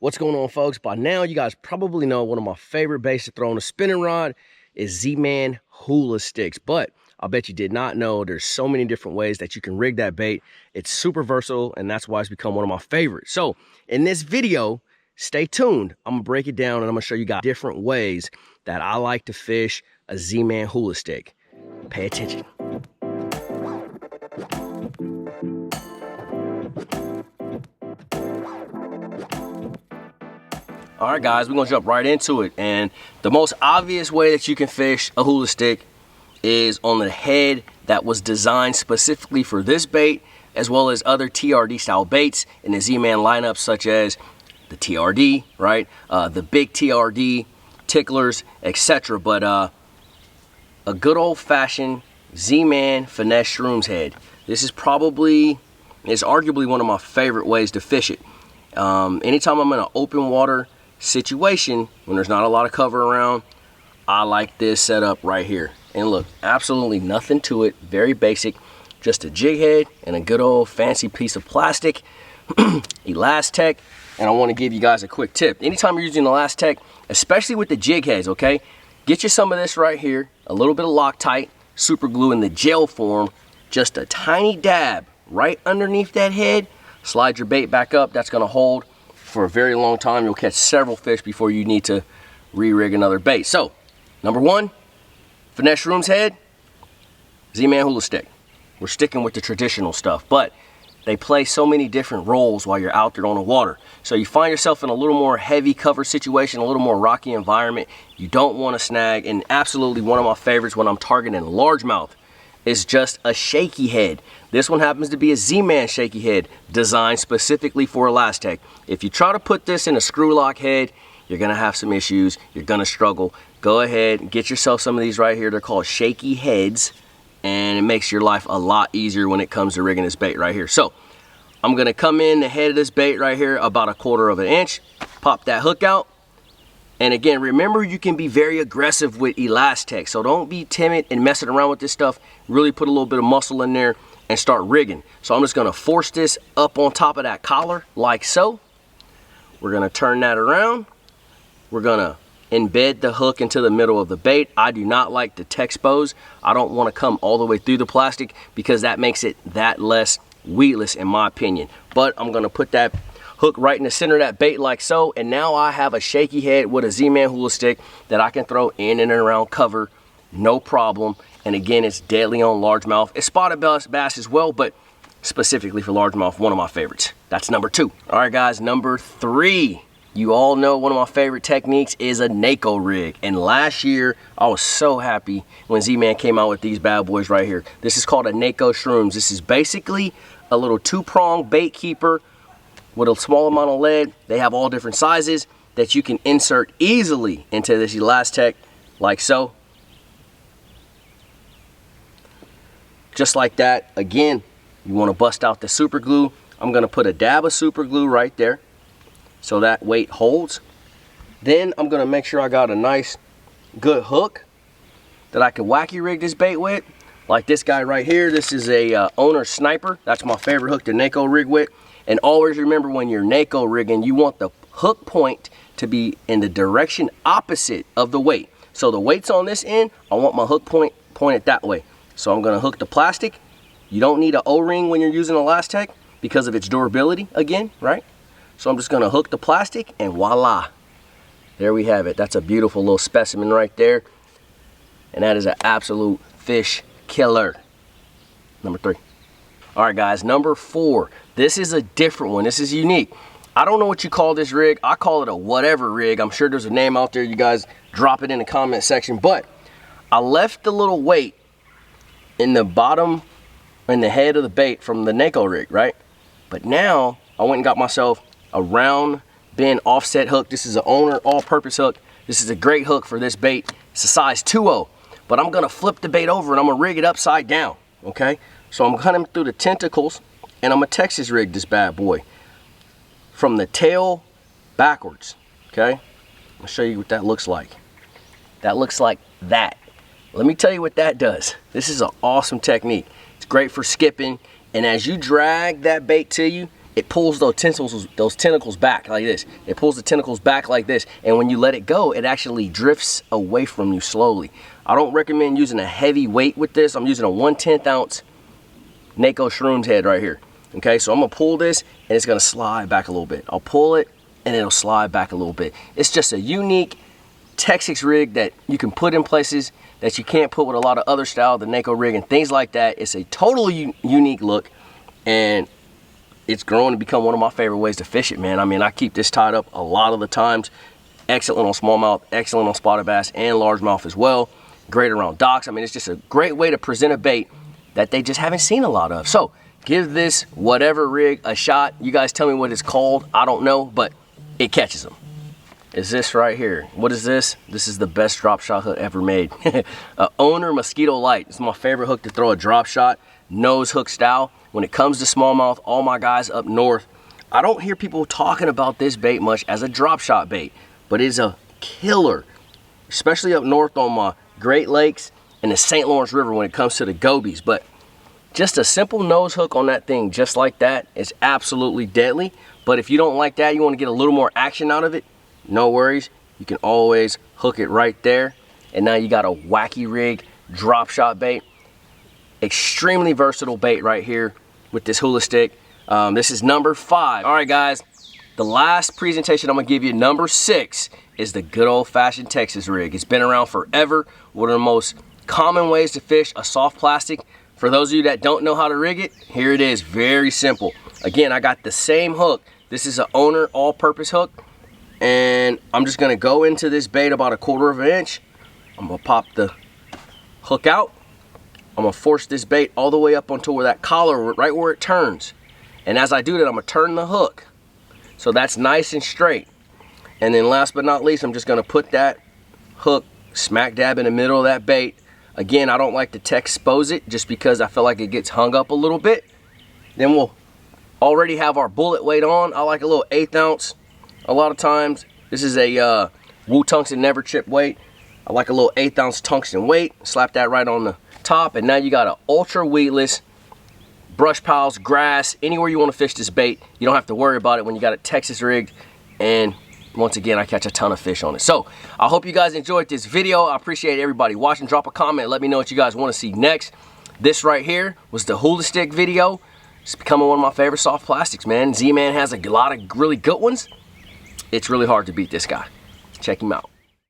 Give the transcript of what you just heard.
What's going on, folks? By now, you guys probably know one of my favorite baits to throw on a spinning rod is Zman Hula Sticks. But I bet you did not know there's so many different ways that you can rig that bait. It's super versatile, and that's why it's become one of my favorites. So in this video, stay tuned. I'm gonna break it down, and I'm gonna show you guys different ways that I like to fish a Zman Hula Stick. Pay attention. All right, guys, we're gonna jump right into it. And the most obvious way that you can fish a hula stick is on the head that was designed specifically for this bait, as well as other TRD style baits in the Z-Man lineup, such as the TRD, right? The big TRD, ticklers, etc. But a good old fashioned Z-Man Finesse shrooms head. This is arguably one of my favorite ways to fish it. Anytime I'm in an open water situation when there's not a lot of cover around, I like this setup right here. And look, absolutely nothing to it, very basic, just a jig head and a good old fancy piece of plastic, Elastec. And I want to give you guys a quick tip. Anytime you're using Elastec, especially with the jig heads, okay, get you some of this right here, a little bit of Loctite super glue in the gel form, just a tiny dab right underneath that head. Slide your bait back up. That's going to hold for a very long time. You'll catch several fish before you need to re-rig another bait. So, number one, Finesse shrooms head, Z-Man Hula Stick. We're sticking with the traditional stuff, but they play so many different roles while you're out there on the water. So you find yourself in a little more heavy cover situation, a little more rocky environment. You don't want to snag, and absolutely one of my favorites when I'm targeting largemouth is just a shaky head. This one happens to be a Z-Man shaky head designed specifically for Elastec. If you try to put this in a screw lock head, you're gonna have some issues. You're gonna struggle. Go ahead and get yourself some of these right here. They're called shaky heads, and it makes your life a lot easier when it comes to rigging this bait right here. So I'm gonna come in the head of this bait right here about 1/4 of an inch, pop that hook out. And again, remember, you can be very aggressive with Elastec, so don't be timid and messing around with this stuff. Really put a little bit of muscle in there and start rigging. So I'm just gonna force this up on top of that collar like so. We're gonna turn that around. We're gonna embed the hook into the middle of the bait. I do not like to Texpose. I don't wanna come all the way through the plastic because that makes it that less weedless in my opinion. But I'm gonna put that hook right in the center of that bait like so, and now I have a shaky head with a Z-Man Hula Stick that I can throw in and around cover, no problem. And again, it's deadly on largemouth. It's spotted bass as well, but specifically for largemouth, one of my favorites. That's number two. All right, guys, number three. You all know one of my favorite techniques is a Neko rig. And last year, I was so happy when Z-Man came out with these bad boys right here. This is called a Neko shrooms. This is basically a little two-pronged bait keeper with a small amount of lead. They have all different sizes that you can insert easily into this Elastec like so. Just like that. Again, you want to bust out the super glue. I'm going to put a dab of super glue right there so that weight holds. Then I'm going to make sure I got a nice good hook that I can wacky rig this bait with, like this guy right here. This is a owner sniper. That's my favorite hook to Neko rig with. And always remember, when you're Neko rigging, you want the hook point to be in the direction opposite of the weight. So the weight's on this end, I want my hook point pointed that way. So I'm gonna hook the plastic. You don't need an O-ring when you're using Elastec because of its durability again, right? So I'm just gonna hook the plastic and voila. There we have it. That's a beautiful little specimen right there. And that is an absolute fish killer. Number three. All right, guys, number four. This is a different one. This is unique. I don't know what you call this rig. I call it a whatever rig. I'm sure there's a name out there. You guys drop it in the comment section. But I left the little weight in the bottom, in the head of the bait from the Neko rig, right? But now I went and got myself a round bend offset hook. This is an owner all-purpose hook. This is a great hook for this bait. It's a size 2.0. But I'm gonna flip the bait over and I'm gonna rig it upside down, okay? So I'm cutting through the tentacles and I'm gonna Texas rig this bad boy from the tail backwards, okay? I'll show you what that looks like. That looks like that. Let me tell you what that does. This is an awesome technique. It's great for skipping, and as you drag that bait to you, it pulls those tentacles back like this. It pulls the tentacles back like this, and when you let it go, it actually drifts away from you slowly. I don't recommend using a heavy weight with this. I'm using a 1/10 ounce Neko shrooms head right here. Okay, so I'm gonna pull this, and it's gonna slide back a little bit. I'll pull it, and it'll slide back a little bit. It's just a unique Texas rig that you can put in places that you can't put with a lot of other style, the Neko rig and things like that. It's a totally unique look, and it's grown to become one of my favorite ways to fish it, man. I mean, I keep this tied up a lot of the times. Excellent on smallmouth, excellent on spotted bass and largemouth as well. Great around docks. I mean, it's just a great way to present a bait that they just haven't seen a lot of. So give this whatever rig a shot. You guys tell me what it's called. I don't know, but it catches them. Is this right here? What is this? This is the best drop shot hook ever made. Owner Mosquito Light. It's my favorite hook to throw a drop shot, nose hook style. When it comes to smallmouth, all my guys up north, I don't hear people talking about this bait much as a drop shot bait, but it's a killer, especially up north on my Great Lakes and the St. Lawrence River when it comes to the gobies. But just a simple nose hook on that thing just like that is absolutely deadly. But if you don't like that, you want to get a little more action out of it, no worries. You can always hook it right there. And now you got a wacky rig drop shot bait. Extremely versatile bait right here with this hula stick. This is number 5. All right, guys, the last presentation I'm gonna give you, number 6, is the good old-fashioned Texas rig. It's been around forever. One of the most common ways to fish a soft plastic. For those of you that don't know how to rig it, here it is, very simple. Again, I got the same hook. This is an Owner all-purpose hook, and I'm just gonna go into this bait about 1/4 inch. I'm gonna pop the hook out. I'm gonna force this bait all the way up onto where that collar, right where it turns. And as I do that, I'm gonna turn the hook so that's nice and straight. And then last but not least, I'm just gonna put that hook smack dab in the middle of that bait. Again, I don't like to expose it just because I feel like it gets hung up a little bit. Then we'll already have our bullet weight on. I like a little 1/8 ounce. A lot of times, this is a Woo Tungsten Never Chip weight. I like a little 1/8 ounce tungsten weight. Slap that right on the top, and now you got an ultra weedless brush piles, grass, anywhere you want to fish this bait. You don't have to worry about it when you got a Texas rig. And once again, I catch a ton of fish on it. So I hope you guys enjoyed this video. I appreciate everybody watching. Drop a comment, let me know what you guys want to see next. This right here was the hula stick video. It's becoming one of my favorite soft plastics, man. Z-Man has a lot of really good ones. It's really hard to beat this guy. Check him out.